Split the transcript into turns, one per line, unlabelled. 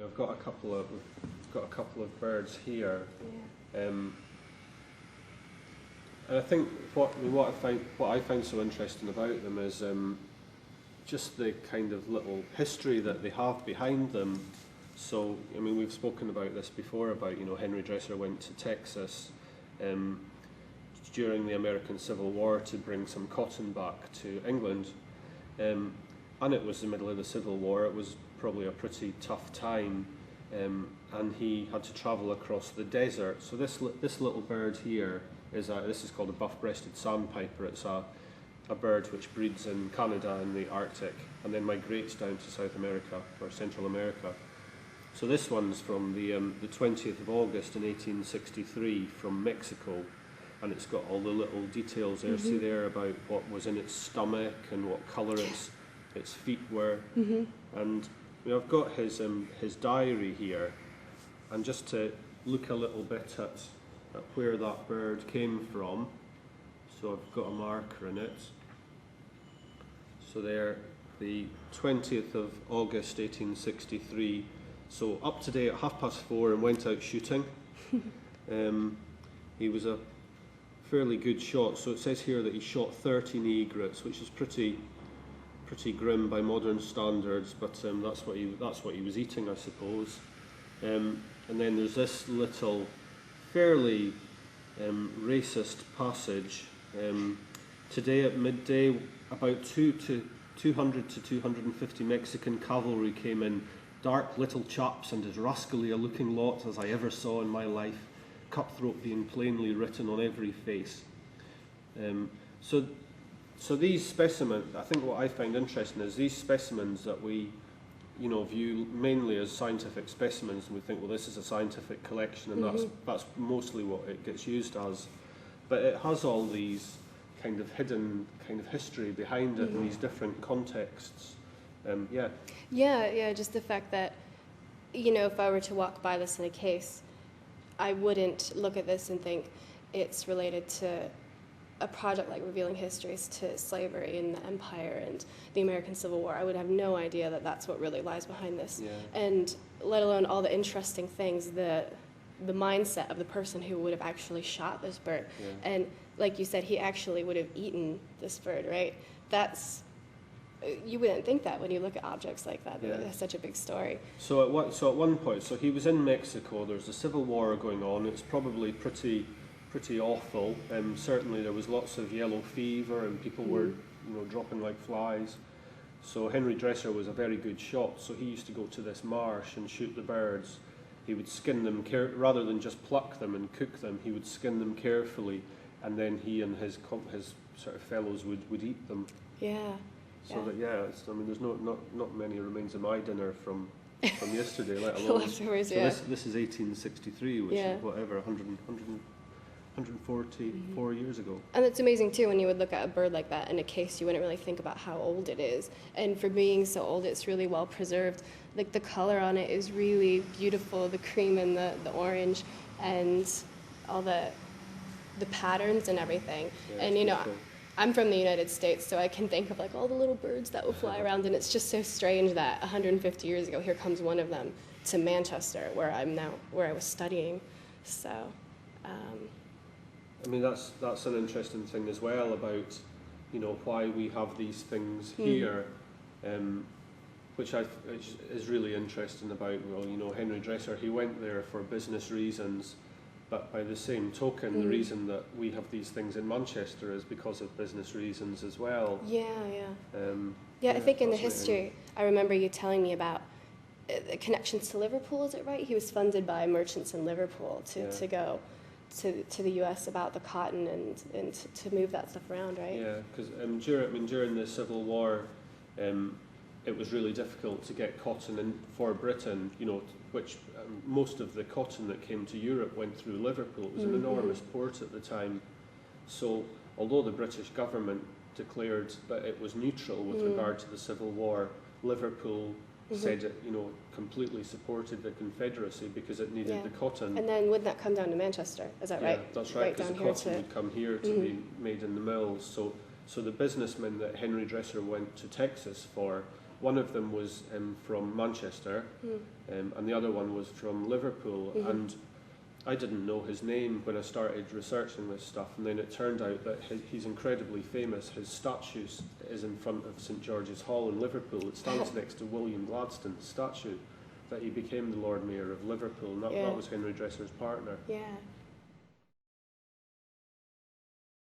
I've got a couple of birds here, and I think what I find so interesting about them is just the kind of little history that they have behind them. So, I mean, we've spoken about this before about, Henry Dresser went to Texas during the American Civil War to bring some cotton back to England, and it was the middle of the Civil War. It was probably a pretty tough time, and he had to travel across the desert. So this little bird here this is called a Buff Breasted Sandpiper. It's a bird which breeds in Canada and the Arctic, and then migrates down to South America or Central America. So this one's from the 20th of August in 1863 from Mexico, and it's got all the little details there. See there about what was in its stomach and what colour its feet were. And I've got his diary here, and just to look a little bit at where that bird came from. So I've got a marker in it. So there, the 20th of August 1863. So up today at 4:30 and went out shooting. He was a fairly good shot. So it says here that he shot 13 egrets, which is pretty grim by modern standards, but that's what he was eating, I suppose. And then there's this little fairly racist passage. Today at midday, about 200 to 250 Mexican cavalry came in, dark little chaps and as rascally a looking lot as I ever saw in my life, cutthroat being plainly written on every face. So these specimens, I think what I find interesting is these specimens that we, view mainly as scientific specimens, and we think, well, this is a scientific collection, and that's mostly what it gets used as. But it has all these kind of hidden kind of history behind it in these different contexts.
Just the fact that, if I were to walk by this in a case, I wouldn't look at this and think it's related to a project like Revealing Histories to slavery in the Empire and the American Civil War. I would have no idea that that's what really lies behind this. And let alone all the interesting things, the mindset of the person who would have actually shot this bird. And like you said, he actually would have eaten this bird, right? You wouldn't think that when you look at objects like that. That has such a big story.
So at one point, so he was in Mexico. There's a civil war going on. It's probably pretty awful. Certainly there was lots of yellow fever and people were dropping like flies. So Henry Dresser was a very good shot. So he used to go to this marsh and shoot the birds. He would skin them rather than just pluck them and cook them. He would skin them carefully, and then he and his sort of fellows would eat them. So there's not many remains of my dinner from yesterday, let alone.
Leftovers,
so this is 1863, which is whatever 144 years ago.
And it's amazing too when you would look at a bird like that in a case, you wouldn't really think about how old it is. And for being so old, it's really well preserved. Like the color on it is really beautiful, the cream and the orange, and all the patterns and everything. And
beautiful.
I'm from the United States, so I can think of like all the little birds that will fly around, and it's just so strange that 150 years ago, here comes one of them to Manchester, where I was studying. So.
I mean, that's an interesting thing as well about, why we have these things here, which is really interesting about, Henry Dresser, he went there for business reasons, but by the same token, the reason that we have these things in Manchester is because of business reasons as well.
I think in the history, I remember you telling me about connections to Liverpool, is it right? He was funded by merchants in Liverpool to go to the U.S. about the cotton and to move that stuff around, right?
Yeah, because during the Civil War, it was really difficult to get cotton in for Britain, which most of the cotton that came to Europe went through Liverpool. It was an enormous port at the time. So although the British government declared that it was neutral with regard to the Civil War, Liverpool said it, completely supported the Confederacy because it needed the cotton.
And then would that come down to Manchester? Is that right?
Yeah, that's right, because the cotton would come here to be made in the mills. So the businessmen that Henry Dresser went to Texas for One of them was from Manchester, and the other one was from Liverpool. And I didn't know his name when I started researching this stuff, and then it turned out that he's incredibly famous. His statue is in front of St George's Hall in Liverpool. It stands next to William Gladstone's statue, that he became the Lord Mayor of Liverpool, and that was Henry Dresser's partner.
Yeah.